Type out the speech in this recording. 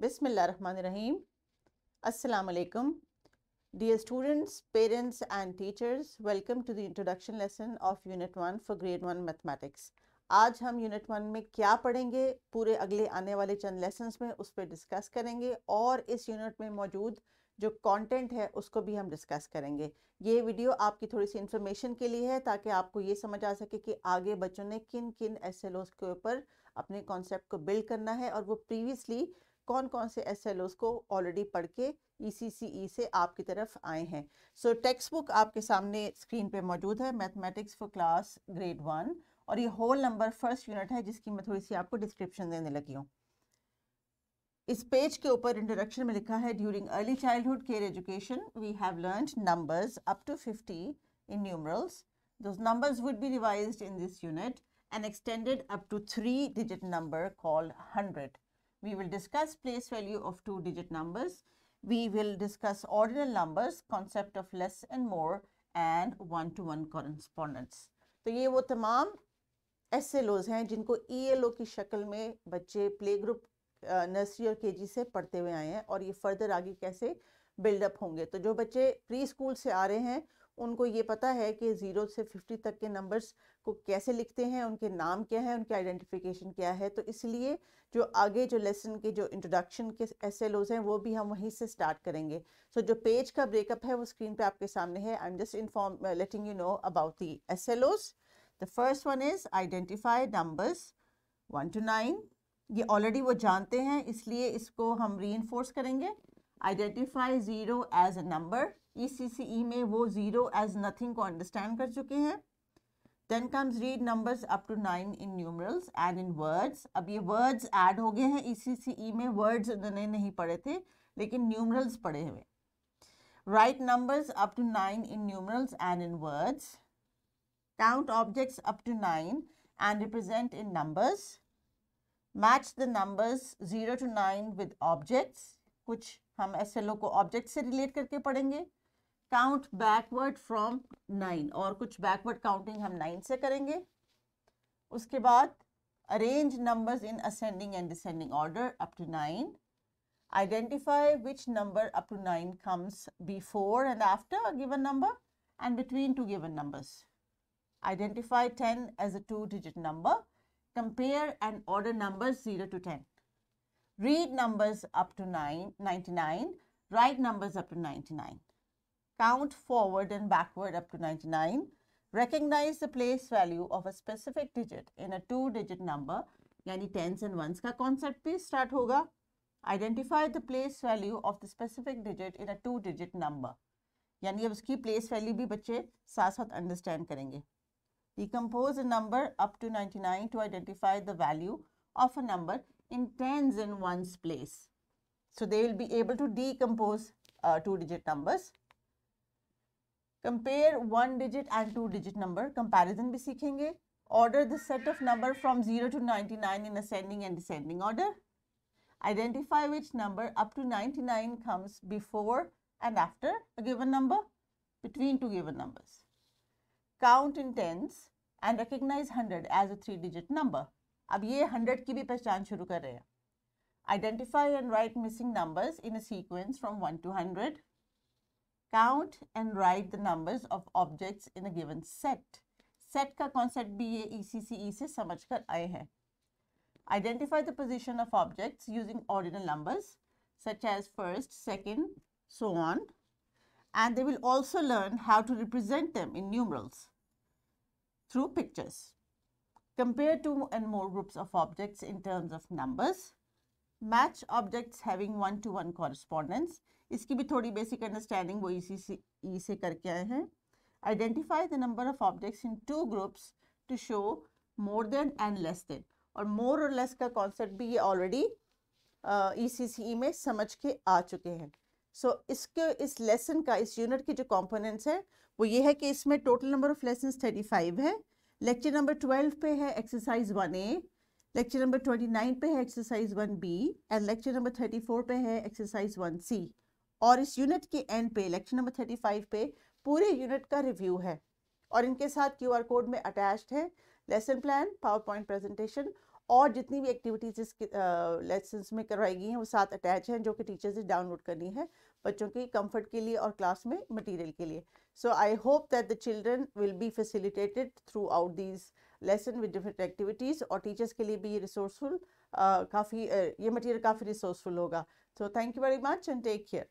Bismillahirrahmanirrahim. Assalamu alaikum. Dear students, parents and teachers, welcome to the introduction lesson of Unit 1 for Grade 1 Mathematics. आज हम Unit 1 में क्या पढ़ेंगे, पूरे अगले आने वाले चंद लेसन्स में उस पर डिस्कस करेंगे और इस यूनिट में मौजूद जो कंटेंट है उसको भी हम डिस्कस करेंगे। ये वीडियो आपकी थोड़ी सी इन्फॉर्मेशन के लिए है ताकि आपको ये समझ आ सके कि आगे बच्चों ने किन किन SLOs के ऊपर अपने कॉन्सेप्ट को बिल्ड करना है और वो प्रीवियसली कौन कौन से SLOs को ऑलरेडी पढ़ के ECCE से आपकी तरफ आए हैं। सो टेक्स्ट बुक आपके सामने स्क्रीन पे मौजूद है, मैथमेटिक्स फॉर क्लास ग्रेड 1, और ये होल नंबर फर्स्ट यूनिट है जिसकी मैं थोड़ी सी आपको डिस्क्रिप्शन देने लगी हूँ। इस पेज के ऊपर इंट्रोडक्शन में लिखा है, during early childhood care education we have learned numbers up to 50 in numerals. Those numbers would be revised in this unit and extended up to 3-digit number called 100. We will discuss place value of 2-digit numbers. We will discuss ordinal numbers, concept of less and more, and one-to-one correspondence. तो ये वो तमाम SLOs हैं जिनको ELO की शक्ल में बच्चे प्ले ग्रुप, नर्सरी और KG से पढ़ते हुए आए हैं और ये फर्दर आगे कैसे बिल्डअप होंगे। तो जो बच्चे प्री स्कूल से आ रहे हैं उनको ये पता है कि 0 से 50 तक के नंबर्स को कैसे लिखते हैं, उनके नाम क्या है, उनकी आइडेंटिफिकेशन क्या है। तो इसलिए जो आगे जो लेसन के जो इंट्रोडक्शन के SLOs हैं वो भी हम वहीं से स्टार्ट करेंगे। सो जो पेज का ब्रेकअप है वो स्क्रीन पे आपके सामने है। I am just letting you know about the SLOs. The first one is identify numbers 1 to 9. ये ऑलरेडी वो जानते हैं इसलिए इसको हम रीइंफोर्स करेंगे। Identify 0 as a number, ECCE में वो 0 एज नथिंग को अंडरस्टैंड कर चुके हैं। Then comes read numbers up to 9 in numerals and in words. अब ये words add हो गए हैं ECCE में, words उन्होंने नहीं पढ़े थे लेकिन numerals पढ़े हुए। Write numbers up to 9 in numerals and in words. Count objects up to 9 and represent in numbers. Match the numbers 0 to 9 with objects. कुछ हम SLO को object से relate करके पढ़ेंगे। काउंट बैकवर्ड फ्रॉम 9 और कुछ बैकवर्ड काउंटिंग हम 9 से करेंगे। उसके बाद arrange numbers in ascending and descending order up to 9. Identify which number up to 9 comes before and after a given number and between two given numbers. Identify 10 as a 2-digit number. Compare and order numbers 0 to 10. Read numbers up to 99. Write numbers up to 99. Count forward and backward up to 99. Recognize the place value of a specific digit in a 2-digit number, यानी tens and ones का concept भी start होगा. Identify the place value of the specific digit in a 2-digit number, यानी अब उसकी place value भी बच्चे साथ साथ understand करेंगे. Decompose a number up to 99 to identify the value of a number in tens and ones place. So they will be able to decompose 2-digit numbers. Compare 1-digit and 2-digit number, comparison भी सीखेंगे. Order the set of number from 0 to 99 in ascending and descending order. Identify which number up to 99 comes before and after a given number, between two given numbers. Count in tens and recognize 100 as a 3-digit number. अब ये 100 की भी पहचान शुरू कर रहे हैं. Identify and write missing numbers in a sequence from 1 to 100. Count and write the numbers of objects in a given set. Set का concept भी ये ECCE से समझ कर आए हैं. Identify the position of objects using ordinal numbers such as first, second, so on. And they will also learn how to represent them in numerals through pictures. Compare 2 and more groups of objects in terms of numbers. Match objects having one-to-one correspondence. इसकी भी थोड़ी basic understanding वो ECCE से करके आए हैं. Identify the number of objects in 2 groups to show more than and less than. और more और लेस का कॉन्सेप्ट भी ये ऑलरेडी ECCE में समझ के आ चुके हैं. सो इसके इस लेसन का, इस यूनिट के जो कंपोनेंट्स हैं वो ये है कि इसमें टोटल नंबर ऑफ लेसन्स 35 है. लेक्चर नंबर 12 पे है एक्सरसाइज 1A, लेक्चर नंबर 29 पे है exercise 1B and lecture number 34 पे है एक्सरसाइज 1C. और इस यूनिट के एंड पे लेक्चर नंबर 35 पे पूरे यूनिट का रिव्यू है और इनके साथ QR कोड में अटैच्ड है lesson plan, power point presentation और जितनी भी एक्टिविटीज़ इस लेसन्स में करवाई गई हैं वो साथ अटैच हैं, जो कि टीचर्स ने डाउनलोड करनी है बच्चों की कंफर्ट के लिए और क्लास में मटेरियल के लिए. So I hope that the children will be facilitated throughout these lesson with different activities, और टीचर्स के लिए भी ये रिसोर्सफुल काफ़ी ये मटेरियल काफ़ी रिसोर्सफुल होगा. So thank you very much and take care.